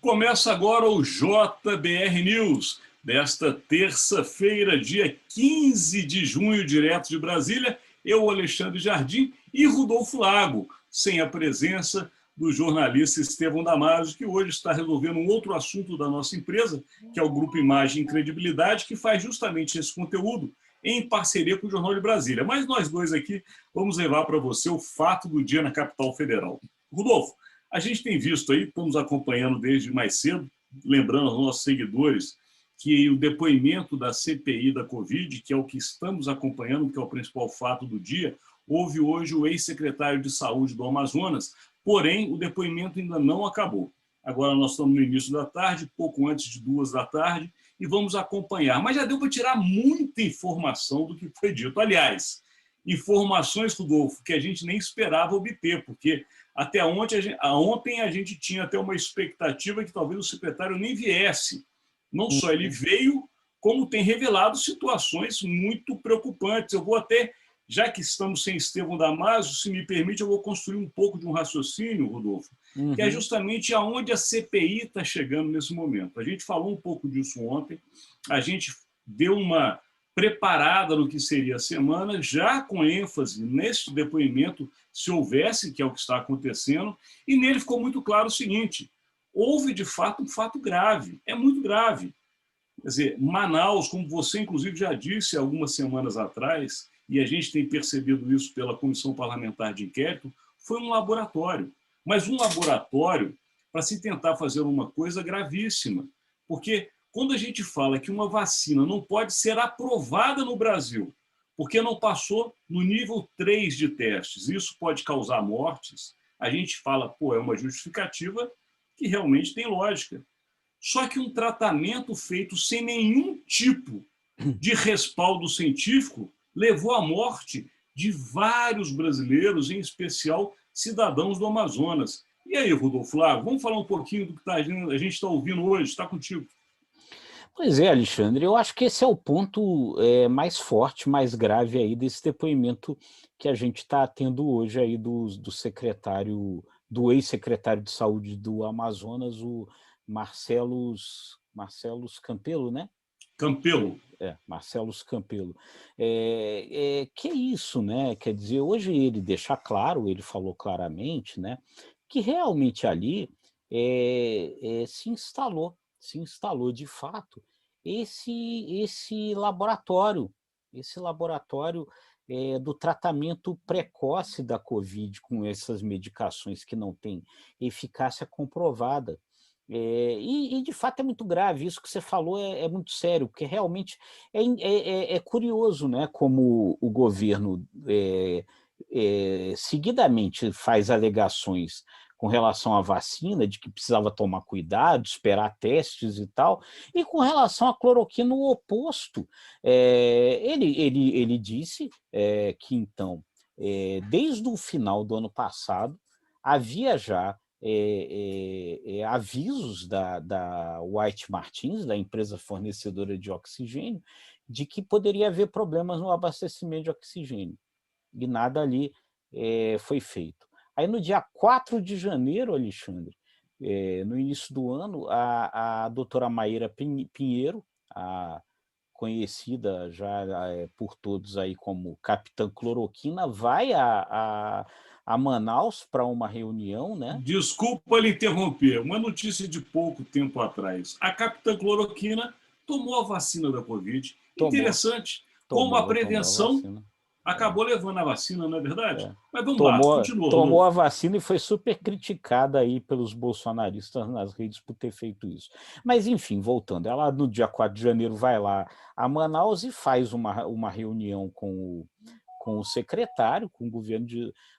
Começa agora o JBR News, desta terça-feira, dia 15 de junho, direto de Brasília. Eu, Alexandre Jardim e Rodolfo Lago, sem a presença do jornalista Estevão Damaso, que hoje está resolvendo um outro assunto da nossa empresa, que é o Grupo Imagem e Credibilidade, que faz justamente esse conteúdo em parceria com o Jornal de Brasília. Mas nós dois aqui vamos levar para você o fato do dia na capital federal. Rodolfo, a gente tem visto aí, estamos acompanhando desde mais cedo, lembrando aos nossos seguidores que o depoimento da CPI da Covid, que é o que estamos acompanhando, que é o principal fato do dia, houve hoje o ex-secretário de Saúde do Amazonas, porém o depoimento ainda não acabou. Agora nós estamos no início da tarde, pouco antes de 2 da tarde, e vamos acompanhar. Mas já deu para tirar muita informação do que foi dito. Aliás, informações, Rodolfo, que a gente nem esperava obter, porque até ontem a gente tinha até uma expectativa que talvez o secretário nem viesse. Não só ele veio, como tem revelado situações muito preocupantes. Eu vou até, já que estamos sem Estevão Damaso, se me permite, eu vou construir um pouco de um raciocínio, Rodolfo, que é justamente aonde a CPI está chegando nesse momento. A gente falou um pouco disso ontem, a gente deu uma preparada no que seria a semana, já com ênfase nesse depoimento, se houvesse, que é o que está acontecendo, e nele ficou muito claro o seguinte: houve, de fato, um fato grave, é muito grave. Quer dizer, Manaus, como você, inclusive, já disse algumas semanas atrás, e a gente tem percebido isso pela Comissão Parlamentar de Inquérito, foi um laboratório. Mas um laboratório para se tentar fazer uma coisa gravíssima. Porque quando a gente fala que uma vacina não pode ser aprovada no Brasil, porque não passou no nível 3 de testes, isso pode causar mortes, a gente fala, pô, é uma justificativa que realmente tem lógica. Só que um tratamento feito sem nenhum tipo de respaldo científico levou à morte de vários brasileiros, em especial cidadãos do Amazonas. E aí, Rodolfo Lago, vamos falar um pouquinho do que a gente está ouvindo hoje? Está contigo. Pois é, Alexandre, eu acho que esse é o ponto mais forte, mais grave aí desse depoimento que a gente está tendo hoje aí do secretário, do ex-secretário de Saúde do Amazonas, o Marcelos Campelo, né? Campelo. Marcelos Campelo. Que é isso, né? Quer dizer, hoje ele deixa claro, ele falou claramente, né, que realmente ali se instalou de fato esse laboratório, do tratamento precoce da Covid com essas medicações que não têm eficácia comprovada. De fato é muito grave, isso que você falou é muito sério, porque realmente é curioso, né, como o governo seguidamente faz alegações com relação à vacina, de que precisava tomar cuidado, esperar testes e tal, e com relação à cloroquina, o oposto. Ele disse que, então, desde o final do ano passado, havia já avisos da White Martins, da empresa fornecedora de oxigênio, de que poderia haver problemas no abastecimento de oxigênio. E nada ali foi feito. Aí, no dia 4 de janeiro, Alexandre, no início do ano, a doutora Maíra Pinheiro, a conhecida já por todos aí como Capitã Cloroquina, vai a Manaus para uma reunião, né? Desculpa lhe interromper, uma notícia de pouco tempo atrás. A Capitã Cloroquina tomou a vacina da Covid. Interessante, como a prevenção acabou levando a vacina, não é verdade? Mas vamos lá, continua. Tomou a vacina e foi super criticada aí pelos bolsonaristas nas redes por ter feito isso. Mas, enfim, voltando, ela no dia 4 de janeiro vai lá a Manaus e faz uma reunião com o secretário, com o governo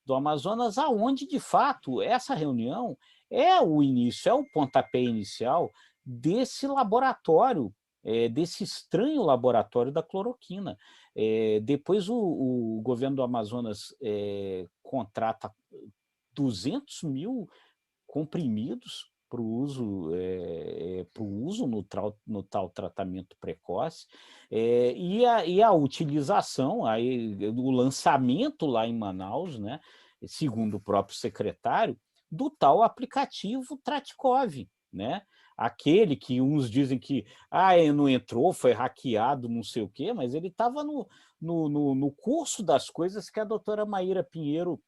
do Amazonas, aonde, de fato, essa reunião é o início, é o pontapé inicial desse laboratório, desse estranho laboratório da cloroquina. Depois o governo do Amazonas contrata 200 mil comprimidos para o uso no tal tratamento precoce, e a utilização, o lançamento lá em Manaus, né, segundo o próprio secretário, do tal aplicativo Tratikov, né? aquele que uns dizem que ele não entrou, foi hackeado, não sei o quê, mas ele estava no curso das coisas que a doutora Maíra Pinheiro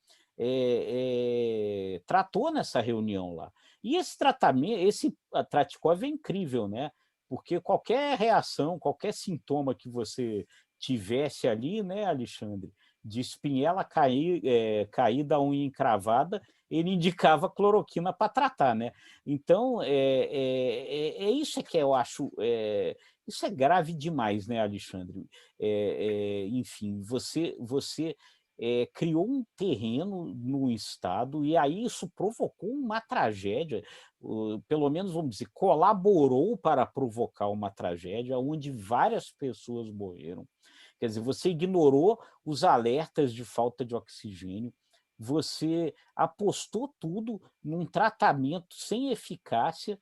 tratou nessa reunião lá. E esse tratamento, esse Tratikov é incrível, né? Porque qualquer reação, qualquer sintoma que você tivesse ali, né, Alexandre, de espinhela cair da unha encravada, ele indicava cloroquina para tratar, né? Então, isso que eu acho, isso é grave demais, né, Alexandre? Enfim, você criou um terreno no Estado e aí isso provocou uma tragédia, pelo menos, vamos dizer, colaborou para provocar uma tragédia onde várias pessoas morreram. Quer dizer, você ignorou os alertas de falta de oxigênio, você apostou tudo num tratamento sem eficácia,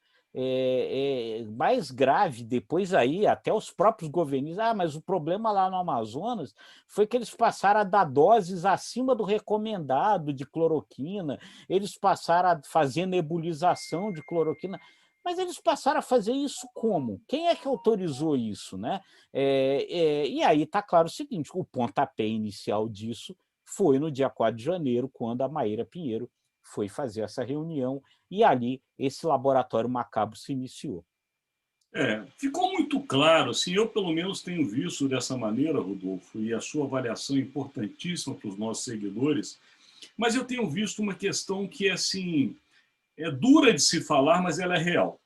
mais grave, depois aí até os próprios governistas, mas o problema lá no Amazonas foi que eles passaram a dar doses acima do recomendado de cloroquina, eles passaram a fazer nebulização de cloroquina, mas eles passaram a fazer isso como? Quem é que autorizou isso, né? E aí está claro o seguinte, o pontapé inicial disso foi no dia 4 de janeiro, quando a Maíra Pinheiro foi fazer essa reunião, e ali esse laboratório macabro se iniciou. Ficou muito claro, assim, eu pelo menos tenho visto dessa maneira, Rodolfo, e a sua avaliação é importantíssima para os nossos seguidores, mas eu tenho visto uma questão que assim, é dura de se falar, mas ela é real.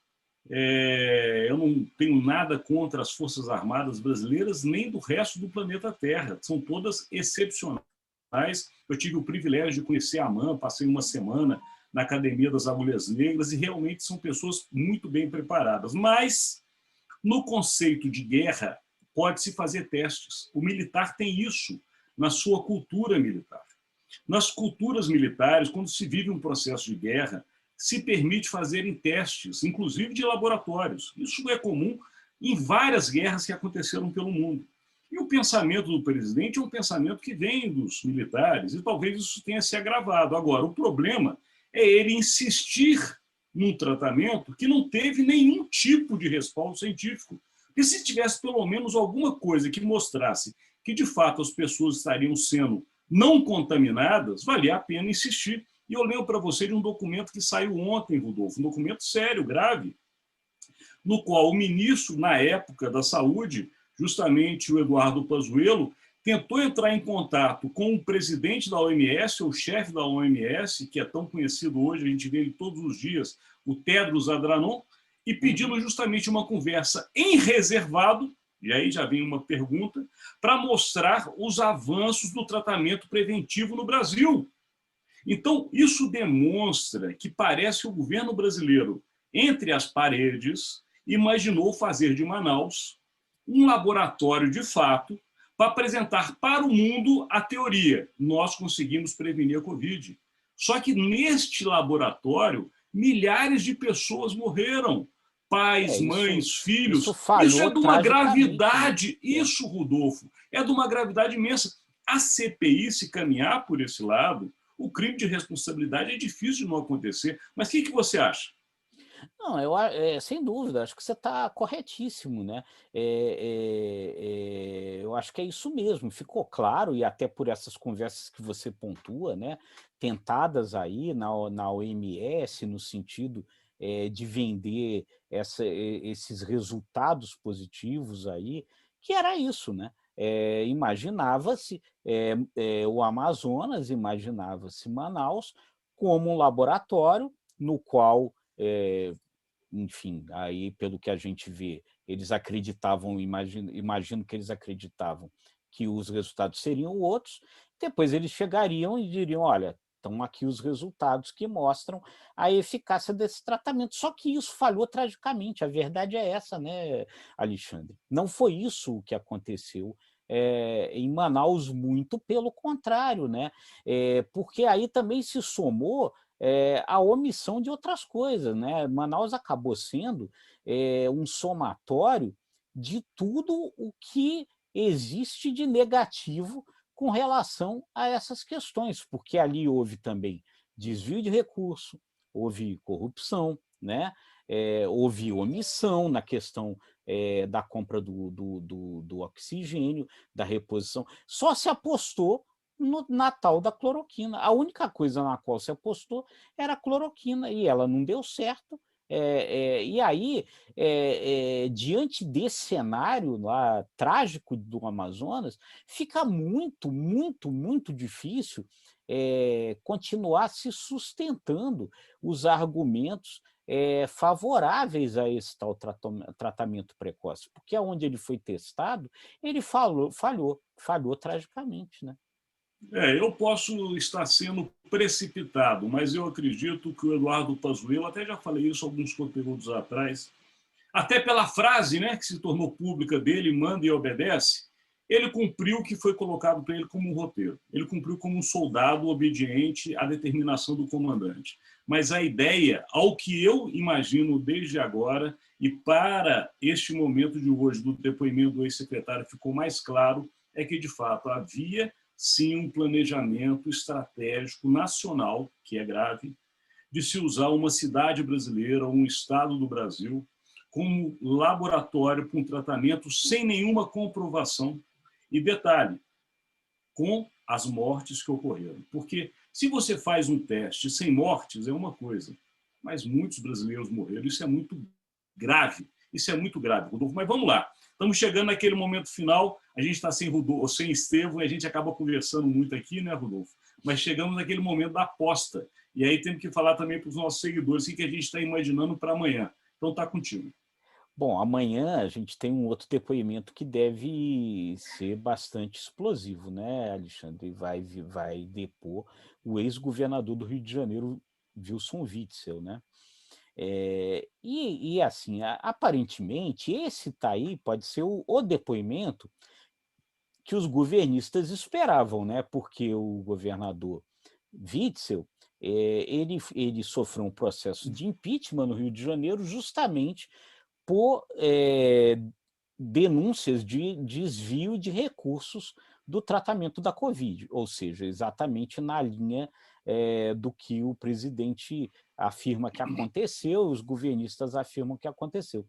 Eu não tenho nada contra as Forças Armadas brasileiras, nem do resto do planeta Terra. São todas excepcionais. Eu tive o privilégio de conhecer a AMAN, passei uma semana na Academia das Agulhas Negras e realmente são pessoas muito bem preparadas. Mas, no conceito de guerra, pode-se fazer testes. O militar tem isso na sua cultura militar. Nas culturas militares, quando se vive um processo de guerra, se permite fazerem testes, inclusive de laboratórios. Isso é comum em várias guerras que aconteceram pelo mundo. E o pensamento do presidente é um pensamento que vem dos militares, e talvez isso tenha se agravado. Agora, o problema é ele insistir num tratamento que não teve nenhum tipo de respaldo científico. Porque se tivesse pelo menos alguma coisa que mostrasse que, de fato, as pessoas estariam sendo não contaminadas, valia a pena insistir. E eu lembro para você de um documento que saiu ontem, Rodolfo, um documento sério, grave, no qual o ministro, na época da Saúde, justamente o Eduardo Pazuello, tentou entrar em contato com o presidente da OMS, ou o chefe da OMS, que é tão conhecido hoje, a gente vê ele todos os dias, o Tedros Adhanom, e pedindo justamente uma conversa em reservado, e aí já vem uma pergunta, para mostrar os avanços do tratamento preventivo no Brasil. Então, isso demonstra que parece que o governo brasileiro, entre as paredes, imaginou fazer de Manaus um laboratório de fato para apresentar para o mundo a teoria. Nós conseguimos prevenir a Covid. Só que neste laboratório, milhares de pessoas morreram. Pais, mães, filhos. Isso é de uma gravidade, isso, Rodolfo, é de uma gravidade imensa. A CPI, se caminhar por esse lado, o crime de responsabilidade é difícil de não acontecer. Mas o que você acha? Não, sem dúvida, acho que você está corretíssimo, né? Eu acho que é isso mesmo, ficou claro, e até por essas conversas que você pontua, né? Tentadas aí na OMS, no sentido de vender esses resultados positivos aí, que era isso, né? Imaginava-se o Amazonas, imaginava-se Manaus como um laboratório no qual enfim, aí pelo que a gente vê, eles acreditavam, imagino que eles acreditavam que os resultados seriam outros, depois eles chegariam e diriam, olha, estão aqui os resultados que mostram a eficácia desse tratamento. Só que isso falhou tragicamente, a verdade é essa, né, Alexandre? Não foi isso o que aconteceu em Manaus, muito pelo contrário, né? Porque aí também se somou a omissão de outras coisas, né? Manaus acabou sendo um somatório de tudo o que existe de negativo com relação a essas questões, porque ali houve também desvio de recurso, houve corrupção, né? houve omissão na questão da compra do oxigênio, da reposição. Só se apostou na tal da cloroquina. A única coisa na qual se apostou era a cloroquina, e ela não deu certo. E aí, diante desse cenário lá trágico do Amazonas, fica muito, muito, muito difícil continuar se sustentando os argumentos favoráveis a esse tal tratamento precoce, porque aonde ele foi testado, ele falhou tragicamente, né? Eu posso estar sendo precipitado, mas eu acredito que o Eduardo Pazuello, até já falei isso alguns conteúdos atrás, até pela frase, né, que se tornou pública dele, manda e obedece, ele cumpriu o que foi colocado para ele como um roteiro. Ele cumpriu como um soldado obediente à determinação do comandante. Mas a ideia, ao que eu imagino desde agora, e para este momento de hoje do depoimento do ex-secretário ficou mais claro, é que, de fato, havia sim um planejamento estratégico nacional, que é grave, de se usar uma cidade brasileira, um estado do Brasil, como laboratório para um tratamento sem nenhuma comprovação. E detalhe, com as mortes que ocorreram. Porque se você faz um teste sem mortes, é uma coisa, mas muitos brasileiros morreram. Isso é muito grave. Isso é muito grave, Rodolfo. Mas vamos lá. Estamos chegando naquele momento final. A gente está sem Rodolfo, sem Estevão, e a gente acaba conversando muito aqui, né, Rodolfo? Mas chegamos naquele momento da aposta. E aí temos que falar também para os nossos seguidores o que a gente está imaginando para amanhã. Então está contigo. Bom, amanhã a gente tem um outro depoimento que deve ser bastante explosivo, né, Alexandre? Vai depor o ex-governador do Rio de Janeiro, Wilson Witzel, né? Assim, aparentemente, esse tá aí pode ser o depoimento que os governistas esperavam, né? Porque o governador Witzel, ele sofreu um processo de impeachment no Rio de Janeiro justamente por denúncias de desvio de recursos do tratamento da Covid, ou seja, exatamente na linha do que o presidente afirma que aconteceu, os governistas afirmam que aconteceu.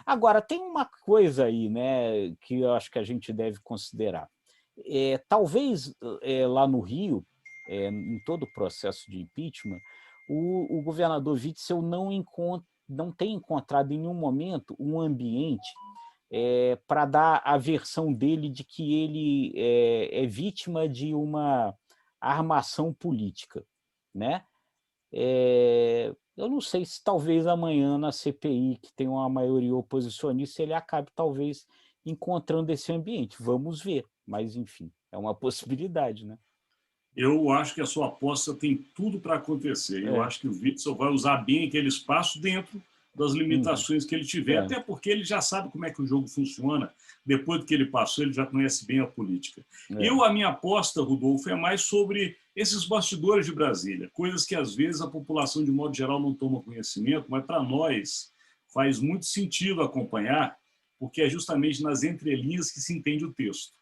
Agora, tem uma coisa aí, né, que eu acho que a gente deve considerar. Talvez lá no Rio, em todo o processo de impeachment, o governador Witzel não tem encontrado em nenhum momento um ambiente para dar a versão dele de que ele é vítima de uma armação política, né? Eu não sei se talvez amanhã na CPI, que tem uma maioria oposicionista, ele acabe talvez encontrando esse ambiente. Vamos ver, mas enfim, é uma possibilidade, né? Eu acho que a sua aposta tem tudo para acontecer. Eu acho que o Witzel vai usar bem aquele espaço dentro das limitações que ele tiver, até porque ele já sabe como é que o jogo funciona. Depois do que ele passou, ele já conhece bem a política. A minha aposta, Rodolfo, é mais sobre esses bastidores de Brasília, coisas que às vezes a população, de modo geral, não toma conhecimento, mas para nós faz muito sentido acompanhar, porque é justamente nas entrelinhas que se entende o texto.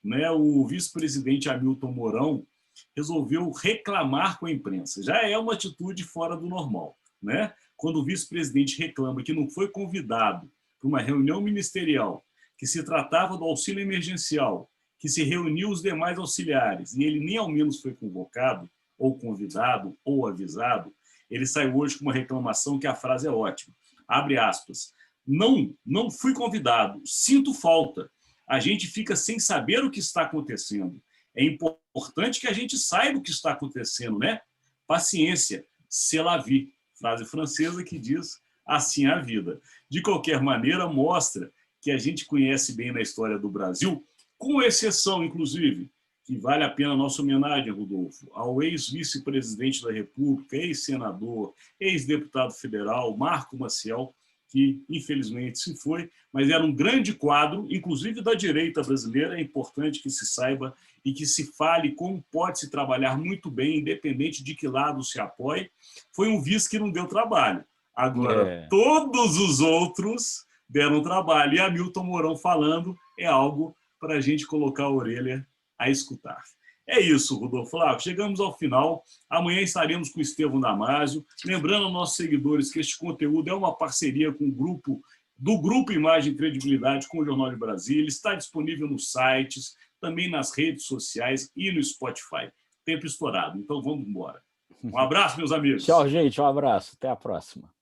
Né? O vice-presidente Hamilton Mourão resolveu reclamar com a imprensa. Já é uma atitude fora do normal, né? Quando o vice-presidente reclama que não foi convidado para uma reunião ministerial, que se tratava do auxílio emergencial, que se reuniu os demais auxiliares, e ele nem ao menos foi convocado, ou convidado, ou avisado, ele saiu hoje com uma reclamação que a frase é ótima. Abre aspas. Não fui convidado, sinto falta. A gente fica sem saber o que está acontecendo. É importante que a gente saiba o que está acontecendo, né? Paciência, c'est la vie. Frase francesa que diz assim a vida. De qualquer maneira, mostra que a gente conhece bem na história do Brasil, com exceção, inclusive, que vale a pena a nossa homenagem, Rodolfo, ao ex-vice-presidente da República, ex-senador, ex-deputado federal, Marco Maciel, que infelizmente se foi, mas era um grande quadro, inclusive da direita brasileira. É importante que se saiba e que se fale como pode se trabalhar muito bem, independente de que lado se apoie. Foi um vice que não deu trabalho. Agora, todos os outros deram trabalho. E Hamilton Mourão falando é algo para a gente colocar a orelha a escutar. É isso, Rodolfo Flávio. Chegamos ao final. Amanhã estaremos com o Estevão Damásio. Lembrando aos nossos seguidores que este conteúdo é uma parceria com o grupo do Grupo Imagem e Credibilidade com o Jornal de Brasília. Ele está disponível nos sites, também nas redes sociais e no Spotify. Tempo estourado. Então vamos embora. Um abraço, meus amigos. Tchau, gente. Um abraço. Até a próxima.